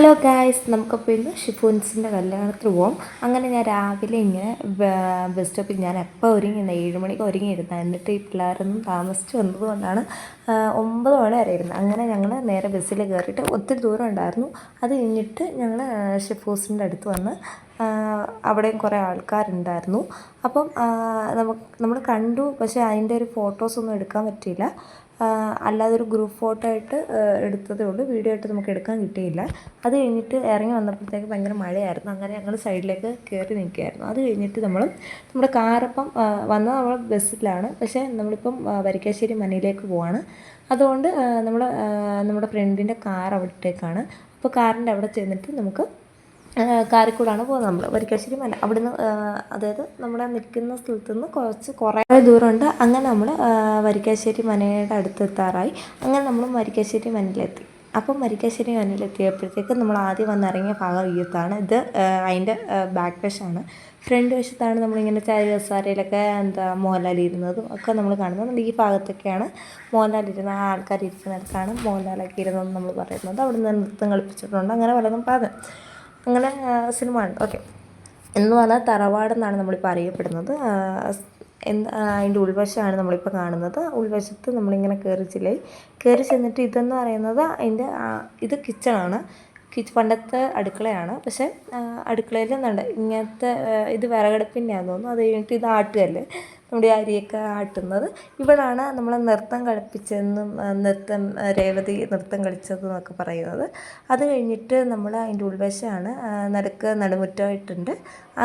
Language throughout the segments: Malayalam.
ഹലോ ഗായ്സ്, നമുക്കപ്പോൾ ഇന്ന് ഷിഫൂൻസിൻ്റെ കല്യാണത്തിന് പോകാം. അങ്ങനെ ഞാൻ രാവിലെ ഇങ്ങനെ ബസ് സ്റ്റോപ്പിൽ ഞാൻ എപ്പോൾ ഒരുങ്ങിയിരുന്ന 7 മണിക്ക് ഒരുങ്ങിയിരുന്നത്. എന്നിട്ട് ഈ പിള്ളേരൊന്നും താമസിച്ച് വന്നതുകൊണ്ടാണ് 9 മണി വരെ ഇരുന്നത്. അങ്ങനെ ഞങ്ങൾ നേരെ ബസ്സിൽ കയറിയിട്ട് ഒത്തിരി ദൂരം ഉണ്ടായിരുന്നു. അത് കഴിഞ്ഞിട്ട് ഞങ്ങൾ ഷിഫൂസിൻ്റെ അടുത്ത് വന്ന് അവിടെയും കുറേ ആൾക്കാരുണ്ടായിരുന്നു. അപ്പം നമ്മൾ കണ്ടു, പക്ഷേ അതിൻ്റെ ഒരു ഫോട്ടോസൊന്നും എടുക്കാൻ പറ്റിയില്ല. അല്ലാതെ ഒരു ഗ്രൂപ്പ് ഫോട്ടോ ആയിട്ട് എടുത്തതേ ഉള്ളൂ, വീഡിയോ ആയിട്ട് നമുക്ക് എടുക്കാൻ കിട്ടിയില്ല. അത് കഴിഞ്ഞിട്ട് ഇറങ്ങി വന്നപ്പോഴത്തേക്ക് ഭയങ്കര മഴയായിരുന്നു. അങ്ങനെ ഞങ്ങൾ സൈഡിലേക്ക് കയറി നിൽക്കുകയായിരുന്നു. അത് കഴിഞ്ഞിട്ട് നമ്മുടെ കാറിപ്പം വന്നത് നമ്മൾ ബസ്സിലാണ്, പക്ഷേ നമ്മളിപ്പം വരിക്കാശ്ശേരി മനയിലേക്ക് പോവാണ്. അതുകൊണ്ട് നമ്മുടെ ഫ്രണ്ടിൻ്റെ കാർ അവിടത്തേക്കാണ്. അപ്പോൾ കാറിൻ്റെ അവിടെ ചെന്നിട്ട് നമുക്ക് കാറിൽ കൂടാണ് പോകുന്നത്. നമ്മൾ വരിക്കാശ്ശേരി മന അവിടുന്ന്, അതായത് നമ്മുടെ നിൽക്കുന്ന സ്ഥലത്തു നിന്ന് കുറേ ദൂരമുണ്ട്. അങ്ങനെ നമ്മൾ വരിക്കാശ്ശേരി മനയുടെ അടുത്തെത്താറായി. അങ്ങനെ നമ്മൾ വരിക്കാശ്ശേരി മനയിലെത്തി. അപ്പം വരിക്കാശ്ശേരി മനയിലെത്തിയപ്പോഴത്തേക്ക് നമ്മൾ ആദ്യം വന്നിറങ്ങിയ ഭാഗം ഈയത്താണ്. ഇത് അതിൻ്റെ ബാക്ക് വശമാണ്. ഫ്രണ്ട് വശത്താണ് നമ്മളിങ്ങനെ കസേരയിലൊക്കെ മോഹൻലാൽ ഇരുന്നതും ഒക്കെ നമ്മൾ കാണുന്നത്. ഈ ഭാഗത്തൊക്കെയാണ് മോഹൻലാൽ ഇരുന്ന ആൾക്കാർ ഇരിക്കുന്നിടത്താണ് മോഹൻലാലൊക്കെ ഇരുന്നതെന്ന് നമ്മൾ പറയുന്നത്. അവിടെ നിന്ന് നൃത്തം കളിപ്പിച്ചിട്ടുണ്ട്, അങ്ങനെ പലതും പറഞ്ഞു. അങ്ങനെ സിനിമ ഉണ്ട്. ഓക്കെ, എന്ന് പറഞ്ഞാൽ തറവാടെന്നാണ് നമ്മളിപ്പോൾ അറിയപ്പെടുന്നത്. അതിൻ്റെ ഉൾവശമാണ് നമ്മളിപ്പോൾ കാണുന്നത്. ഉൾവശത്ത് നമ്മളിങ്ങനെ കയറി ചെന്നിട്ട് ഇതെന്ന് പറയുന്നത് ഇത് കിച്ചണാണ്. പണ്ടത്തെ അടുക്കളയാണ്. പക്ഷേ അടുക്കളയിൽ ഇങ്ങനത്തെ ഇത് വിറകടുപ്പിൻ്റെയാണെന്ന് തോന്നുന്നു. അത് കഴിഞ്ഞിട്ട് ഇത് ആട്ടുകല്ല്, നമ്മുടെ അരിയൊക്കെ ആട്ടുന്നത്. ഇവിടാണ് നമ്മൾ നൃത്തം കളിപ്പിച്ചതെന്നും രേവതി നൃത്തം കളിച്ചതെന്നൊക്കെ പറയുന്നത്. അത് കഴിഞ്ഞിട്ട് നമ്മൾ അതിൻ്റെ ഉൾവശമാണ്. നടുമുറ്റമായിട്ടുണ്ട്.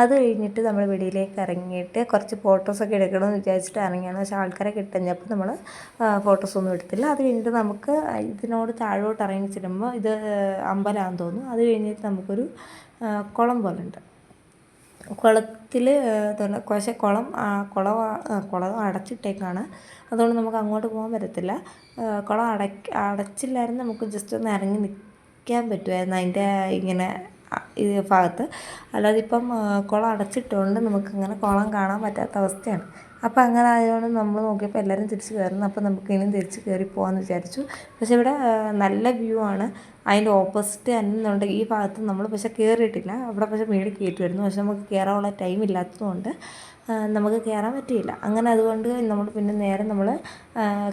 അത് കഴിഞ്ഞിട്ട് നമ്മൾ വെളിയിലേക്ക് ഇറങ്ങിയിട്ട് കുറച്ച് ഫോട്ടോസൊക്കെ എടുക്കണമെന്ന് വിചാരിച്ചിട്ട് ഇറങ്ങിയാണ്. പക്ഷേ ആൾക്കാരെ കിട്ടഞ്ഞപ്പോൾ നമ്മൾ ഫോട്ടോസൊന്നും എടുത്തില്ല. അത് കഴിഞ്ഞിട്ട് നമുക്ക് ഇതിനോട് താഴോട്ട് ഇറങ്ങി ചെല്ലുമ്പോൾ ഇത് അമ്പലമാണെന്ന് തോന്നുന്നു. അത് കഴിഞ്ഞിട്ട് നമുക്കൊരു കുളം പോലെ ഉണ്ട്. കുളത്തിൽ പക്ഷേ കുളം അടച്ചിട്ടേക്കാണ്. അതുകൊണ്ട് നമുക്ക് അങ്ങോട്ട് പോകാൻ പറ്റത്തില്ല. കുളം അടച്ചില്ലായിരുന്നു, നമുക്ക് ജസ്റ്റ് ഒന്ന് ഇറങ്ങി നിൽക്കാൻ പറ്റുമായിരുന്നു അതിൻ്റെ ഇങ്ങനെ ഈ ഭാഗത്ത്. അല്ലാതെ ഇപ്പം കുളം അടച്ചിട്ടുകൊണ്ട് നമുക്കിങ്ങനെ കുളം കാണാൻ പറ്റാത്ത അവസ്ഥയാണ്. അപ്പോൾ അങ്ങനെ ആയതുകൊണ്ട് നമ്മൾ നോക്കിയപ്പോൾ എല്ലാവരും തിരിച്ച് കയറുന്നു. അപ്പോൾ നമുക്ക് ഇനിയും തിരിച്ച് കയറി പോകാമെന്ന് വിചാരിച്ചു. പക്ഷേ ഇവിടെ നല്ല വ്യൂ ആണ്. അതിൻ്റെ ഓപ്പോസിറ്റ് തന്നെ ഈ ഭാഗത്ത് നമ്മൾ പക്ഷേ കയറിയിട്ടില്ല. അവിടെ പക്ഷേ മേളിൽ കയറ്റുമായിരുന്നു. പക്ഷേ നമുക്ക് കയറാനുള്ള ടൈം ഇല്ലാത്തതുകൊണ്ട് നമുക്ക് കയറാൻ പറ്റിയില്ല. അങ്ങനെ അതുകൊണ്ട് നേരെ നമ്മൾ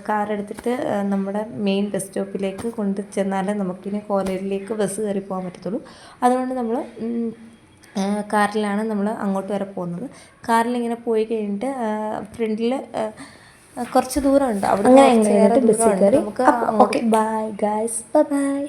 കാറെടുത്തിട്ട് നമ്മുടെ മെയിൻ ബസ് സ്റ്റോപ്പിലേക്ക് കൊണ്ട് ചെന്നാലേ നമുക്കിനി കോലയിലേക്ക് ബസ് കയറി പോകാൻ പറ്റത്തുള്ളൂ. അതുകൊണ്ട് നമ്മൾ കാറിലാണ് നമ്മൾ അങ്ങോട്ട് വരെ പോകുന്നത്. കാറിലിങ്ങനെ പോയി കഴിഞ്ഞിട്ട് ഫ്രണ്ടിൽ കുറച്ച് ദൂരമുണ്ട്. അവിടെ ബസ് കയറി നമുക്ക്. Okay, bye guys, by.